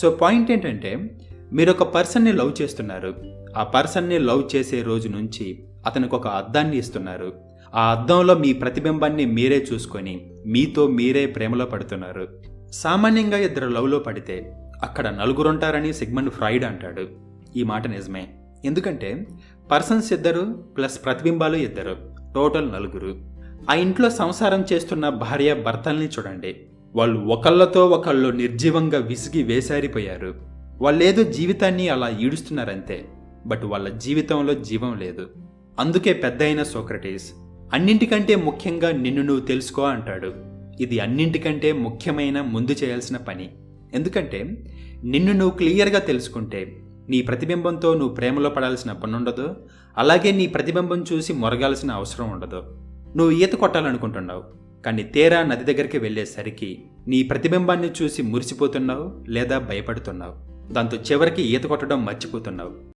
So point ఏంటంటే, మీరొక పర్సన్ని లవ్ చేస్తున్నారు. ఆ పర్సన్ని లవ్ చేసే రోజు నుంచి అతనికి ఒక అద్దాన్ని ఇస్తున్నారు. ఆ అద్దంలో మీ ప్రతిబింబాన్ని మీరే చూసుకొని మీతో మీరే ప్రేమలో పడుతున్నారు. సామాన్యంగా ఇద్దరు లవ్లో పడితే అక్కడ నలుగురుంటారని సిగ్మండ్ ఫ్రాయిడ్ అంటాడు. ఈ మాట నిజమే. ఎందుకంటే పర్సన్స్ ఇద్దరు ప్లస్ ప్రతిబింబాలు ఇద్దరు, టోటల్ నలుగురు. ఆ ఇంట్లో సంసారం చేస్తున్న భార్య భర్తల్ని చూడండి. వాళ్ళు ఒకళ్ళతో ఒకళ్ళు నిర్జీవంగా విసిగి వేసారిపోయారు. వాళ్ళేదో జీవితాన్ని అలా ఈడుస్తున్నారంతే, బట్ వాళ్ళ జీవితంలో జీవం లేదు. అందుకే పెద్దయిన సోక్రటీస్ అన్నింటికంటే ముఖ్యంగా నిన్ను నువ్వు తెలుసుకో అంటాడు. ఇది అన్నింటికంటే ముఖ్యమైన ముందు చేయాల్సిన పని. ఎందుకంటే నిన్ను నువ్వు క్లియర్గా తెలుసుకుంటే నీ ప్రతిబింబంతో నువ్వు ప్రేమలో పడాల్సిన పని ఉండదు. అలాగే నీ ప్రతిబింబం చూసి మొరగాల్సిన అవసరం ఉండదు. నువ్వు ఈత కొట్టాలనుకుంటున్నావు, కానీ తీరా నది దగ్గరికి వెళ్ళేసరికి నీ ప్రతిబింబాన్ని చూసి మురిసిపోతున్నావు లేదా భయపడుతున్నావు. దాంతో చివరికి ఈత కొట్టడం మర్చిపోతున్నావు.